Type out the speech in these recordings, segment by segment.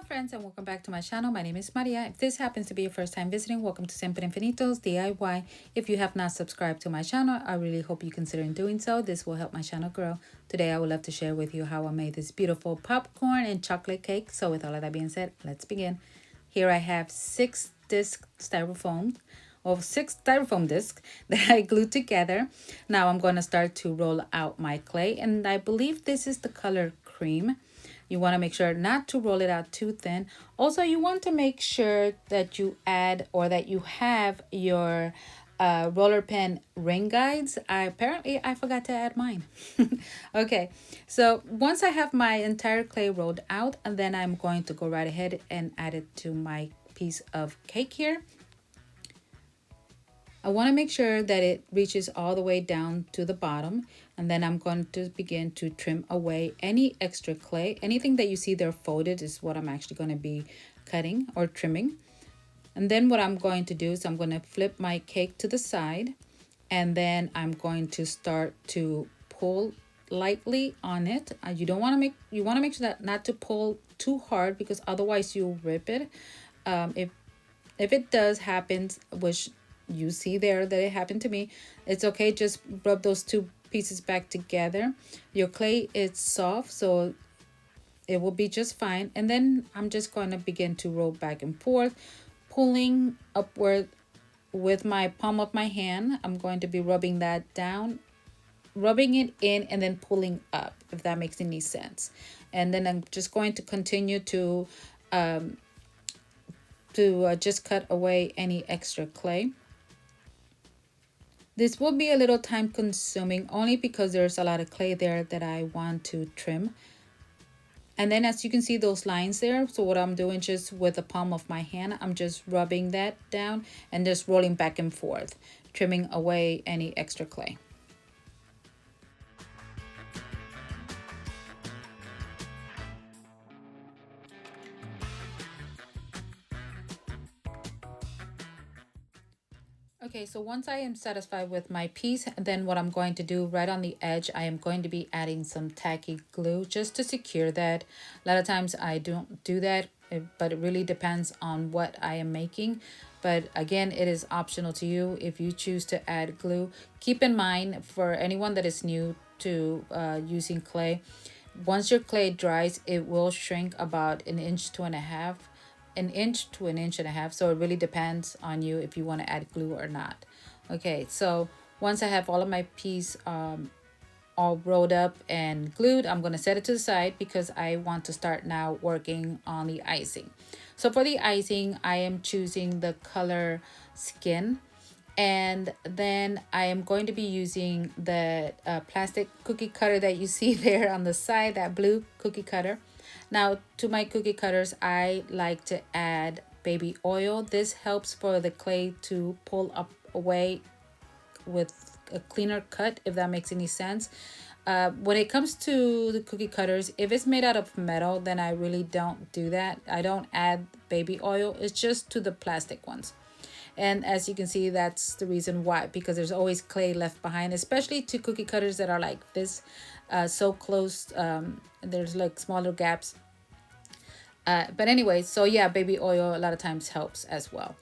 friends, and welcome back to my channel. My name is Maria. If this happens to be your first time visiting, welcome to Siempre Infinitos DIY. If you have not subscribed to my channel, I really hope you consider doing so. This will help my channel grow. Today I would love to share with you how I made this beautiful popcorn and chocolate cake. So with all of that being said, let's begin. Here I have 6 disc styrofoam or 6 styrofoam discs that I glued together. Now I'm going to start to roll out my clay, and I believe this is the color cream. You want to make sure not to roll it out too thin. Also, you want to make sure that you add or that you have your roller pen ring guides. Apparently I forgot to add mine. Okay, so once I have my entire clay rolled out, and then I'm going to go right ahead and add it to my piece of cake here. I want to make sure that it reaches all the way down to the bottom, and then I'm going to begin to trim away any extra clay. Anything that you see there folded is what I'm actually going to be cutting or trimming. And then what I'm going to do is I'm going to flip my cake to the side, and then I'm going to start to pull lightly on it. You want to make sure that not to pull too hard, because otherwise you'll rip it. If it does happen, which you see there that it happened to me, it's okay. Just rub those two pieces back together. Your clay is soft, so it will be just fine. And then I'm just going to begin to roll back and forth, pulling upward with my palm of my hand. I'm going to be rubbing that down, rubbing it in, and then pulling up, if that makes any sense. And then I'm just going to continue to just cut away any extra clay. This will be a little time consuming only because there's a lot of clay there that I want to trim. And then as you can see those lines there, so what I'm doing just with the palm of my hand, I'm just rubbing that down and just rolling back and forth, trimming away any extra clay. Okay, so once I am satisfied with my piece, then what I'm going to do right on the edge, I am going to be adding some tacky glue just to secure that. A lot of times I don't do that, but it really depends on what I am making. But again, it is optional to you if you choose to add glue. Keep in mind, for anyone that is new to using clay, once your clay dries, it will shrink about an inch to an inch to an inch and a half. So it really depends on you if you want to add glue or not. Okay, so once I have all of my piece all rolled up and glued, I'm going to set it to the side because I want to start now working on the icing. So for the icing, I am choosing the color skin, and then I am going to be using the plastic cookie cutter that you see there on the side, that blue cookie cutter. Now to my cookie cutters, I like to add baby oil. This helps for the clay to pull up away with a cleaner cut, if that makes any sense. When it comes to the cookie cutters, if it's made out of metal, then I really don't do that. I don't add baby oil. It's just to the plastic ones. And as you can see, that's the reason why, because there's always clay left behind, especially to cookie cutters that are like this, so close. There's like smaller gaps. But anyway, so yeah, baby oil a lot of times helps as well.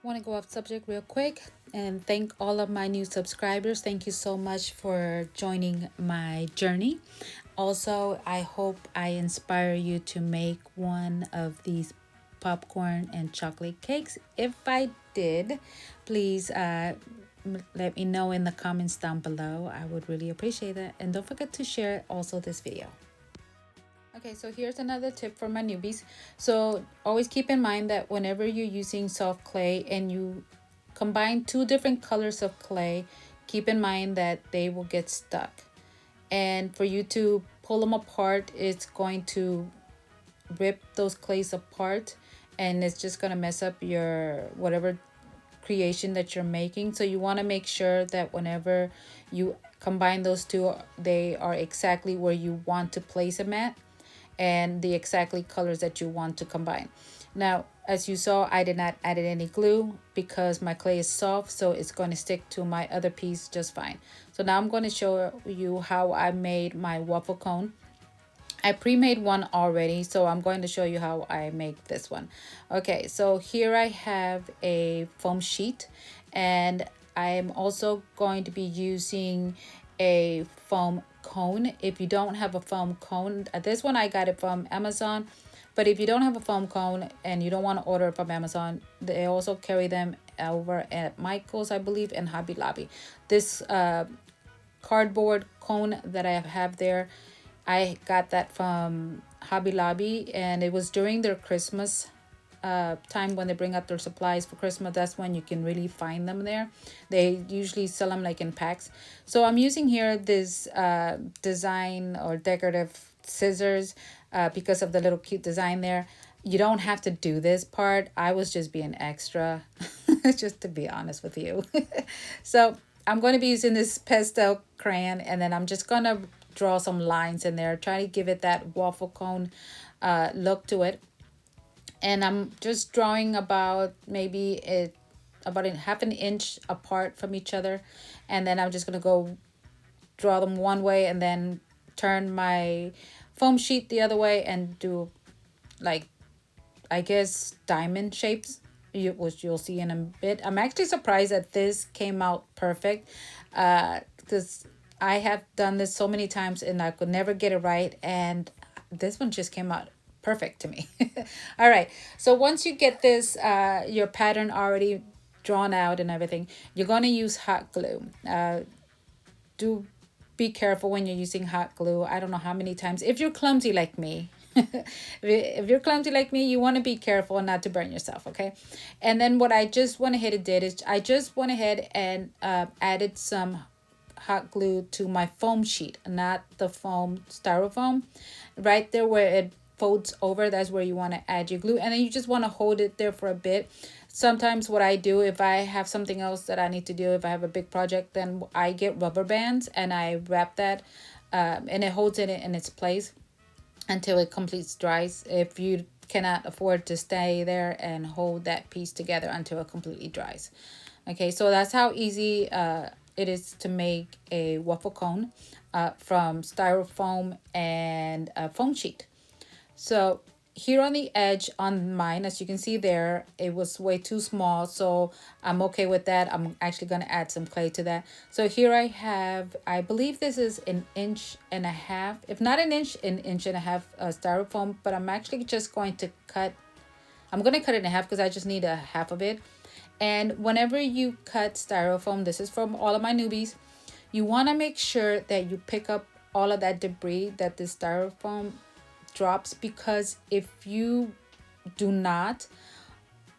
Want to go off subject real quick and thank all of my new subscribers. Thank you so much for joining my journey. Also, I hope I inspire you to make one of these popcorn and chocolate cakes. If I did, please let me know in the comments down below. I would really appreciate that. And don't forget to share also this video. Okay, so here's another tip for my newbies. So always keep in mind that whenever you're using soft clay and you combine 2 different colors of clay, keep in mind that they will get stuck. And for you to pull them apart, it's going to rip those clays apart, and it's just going to mess up your whatever creation that you're making. So you want to make sure that whenever you combine those two, they are exactly where you want to place them at, and the exactly colors that you want to combine. Now, as you saw, I did not add any glue because my clay is soft, so it's going to stick to my other piece just fine. So now I'm going to show you how I made my waffle cone. I pre-made one already, so I'm going to show you how I make this one. Okay, so here I have a foam sheet, and I'm also going to be using a foam cone. If you don't have a foam cone, this one I got it from Amazon, but if you don't have a foam cone and you don't want to order it from Amazon, they also carry them over at Michael's, I believe, and Hobby Lobby. This cardboard cone that I have there, I got that from Hobby Lobby, and it was during their Christmas time when they bring out their supplies for Christmas. That's when you can really find them there. They usually sell them like in packs. So I'm using here this design or decorative scissors because of the little cute design there. You don't have to do this part. I was just being extra, just to be honest with you. So I'm going to be using this pastel crayon, and then I'm just going to draw some lines in there, try to give it that waffle cone look to it. And I'm just drawing about maybe about a half an inch apart from each other, and then I'm just gonna go draw them one way and then turn my foam sheet the other way and do like, I guess, diamond shapes, which you'll see in a bit. I'm actually surprised that this came out perfect, because I have done this so many times and I could never get it right, and this one just came out perfect to me. All right, so once you get this, your pattern already drawn out and everything, you're going to use hot glue. Do be careful when you're using hot glue. I don't know how many times, if you're clumsy like me, if you're clumsy like me, you want to be careful not to burn yourself, okay? And then what I just went ahead and did is I just went ahead and added some hot glue to my foam sheet, not the foam styrofoam. Right there where it folds over, that's where you want to add your glue, and then you just want to hold it there for a bit. Sometimes what I do, if I have something else that I need to do, if I have a big project, then I get rubber bands and I wrap that, and it holds it in its place until it completes dries. If you cannot afford to stay there and hold that piece together until it completely dries. Okay, so that's how easy it is to make a waffle cone from styrofoam and a foam sheet. So here on the edge on mine, as you can see there, it was way too small, so I'm okay with that. I'm actually going to add some clay to that. So here I have, I believe this is an inch and a half, if not an inch and a half styrofoam, but I'm actually just going to I'm going to cut it in half because I just need a half of it. And whenever you cut styrofoam, this is from all of my newbies, you want to make sure that you pick up all of that debris that the styrofoam drops, because if you do not,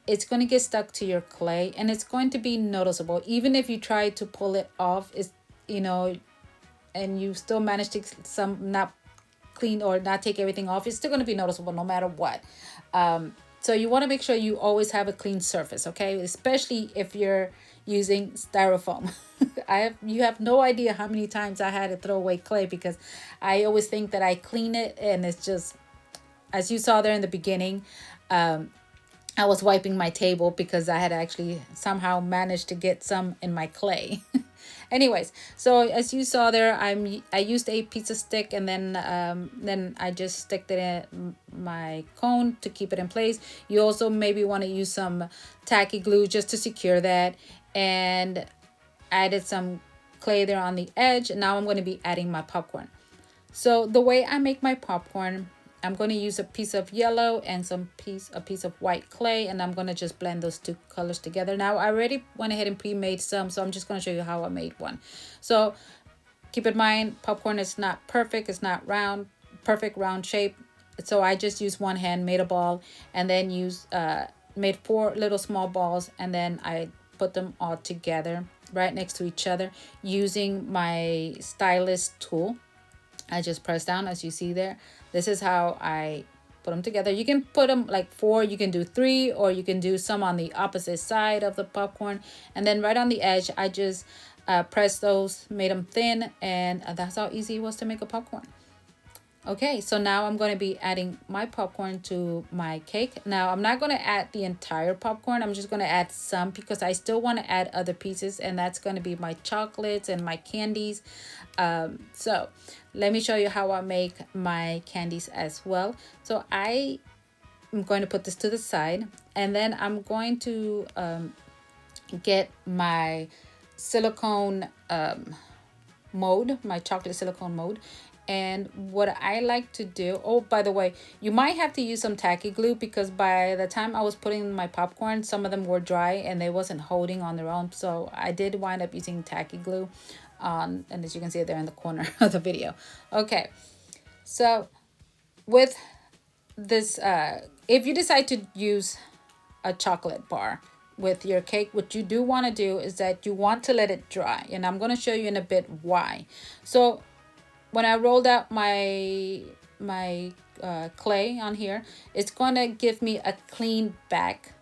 it's going to get stuck to your clay and it's going to be noticeable. Even if you try to pull it off, is and you still manage to not clean or not take everything off, it's still going to be noticeable no matter what. So you want to make sure you always have a clean surface, okay? Especially if you're using styrofoam. You have no idea how many times I had to throw away clay because I always think that I clean it, and it's just, as you saw there in the beginning, I was wiping my table because I had actually somehow managed to get some in my clay. Anyways, so as you saw there, I used a pizza stick, and then I just sticked it in my cone to keep it in place. You also maybe want to use some tacky glue just to secure that, and added some clay there on the edge. Now I'm going to be adding my popcorn. So the way I make my popcorn, I'm going to use a piece of yellow and a piece of white clay, and I'm going to just blend those two colors together. Now I already went ahead and pre-made some, so I'm just going to show you how I made one. So keep in mind, popcorn is not perfect, it's not perfect round shape. So I just used one hand, made a ball, and then made 4 little small balls, and then I put them all together right next to each other using my stylus tool. I just press down, as you see there. This is how I put them together. You can put them like 4, you can do 3, or you can do some on the opposite side of the popcorn. And then right on the edge, I just pressed those, made them thin, and that's how easy it was to make a popcorn. Okay, so now I'm going to be adding my popcorn to my cake. Now I'm not going to add the entire popcorn. I'm just going to add some because I still want to add other pieces, and that's going to be my chocolates and my candies. So let me show you how I make my candies as well. So I am going to put this to the side, and then I'm going to get my silicone mold, my chocolate silicone mold. And what I like to do, oh, by the way, you might have to use some tacky glue because by the time I was putting my popcorn, some of them were dry and they wasn't holding on their own. So I did wind up using tacky glue. And as you can see there in the corner of the video. Okay, so with this, if you decide to use a chocolate bar with your cake, what you do want to do is that you want to let it dry, and I'm going to show you in a bit why. So when I rolled out my clay on here, it's going to give me a clean back.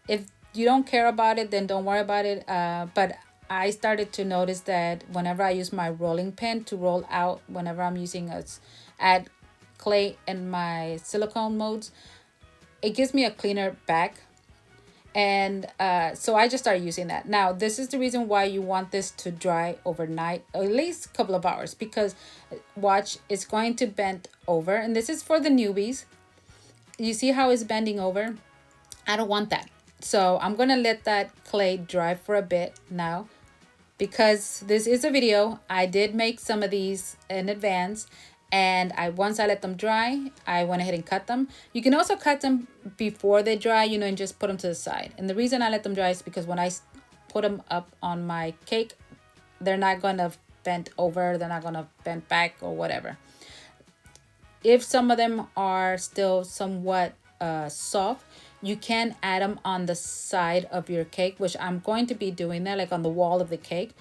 If you don't care about it, then don't worry about it. But I started to notice that whenever I use my rolling pin to roll out, whenever I'm using add clay in my silicone molds, it gives me a cleaner back. And so I just started using that. Now this is the reason why you want this to dry overnight, at least a couple of hours, because watch, it's going to bend over. And this is for the newbies. You see how it's bending over? I don't want that. So I'm gonna let that clay dry for a bit now. Because this is a video, I did make some of these in advance, and once I let them dry, I went ahead and cut them. You can also cut them before they dry, and just put them to the side. And the reason I let them dry is because when I put them up on my cake, they're not gonna bend over, they're not gonna bend back or whatever. If some of them are still somewhat soft, you can add them on the side of your cake, which I'm going to be doing that, like on the wall of the cake.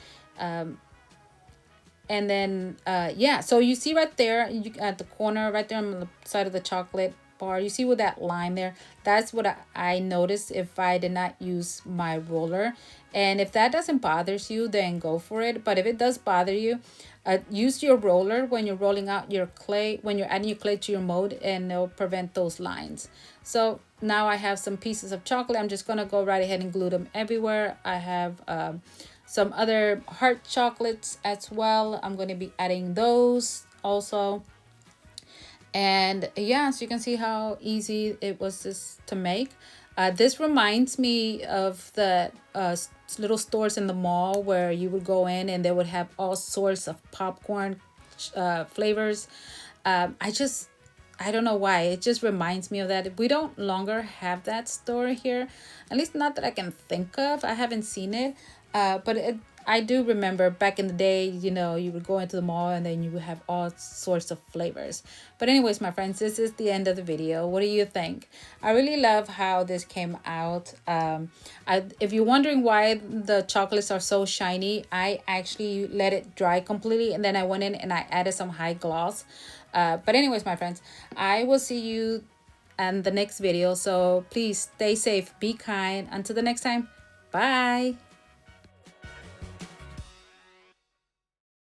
And then yeah, so you see right there, at the corner right there on the side of the chocolate bar, you see with that line there, that's what I noticed if I did not use my roller. And if that doesn't bother you, then go for it. But if it does bother you, use your roller when you're rolling out your clay, when you're adding your clay to your mold, and it'll prevent those lines. So now I have some pieces of chocolate. I'm just gonna go right ahead and glue them everywhere. I have some other heart chocolates as well. I'm going to be adding those also. And yeah, so you can see how easy it was just to make. This reminds me of the little stores in the mall where you would go in and they would have all sorts of popcorn flavors. I don't know why. It just reminds me of that. We don't longer have that store here, at least not that I can think of. I haven't seen it, but I do remember back in the day, you would go into the mall and then you would have all sorts of flavors. But anyways, my friends, this is the end of the video. What do you think? I really love how this came out. If you're wondering why the chocolates are so shiny, I actually let it dry completely and then I went in and I added some high gloss. But anyways, my friends, I will see you in the next video. So please stay safe, be kind. Until the next time, bye.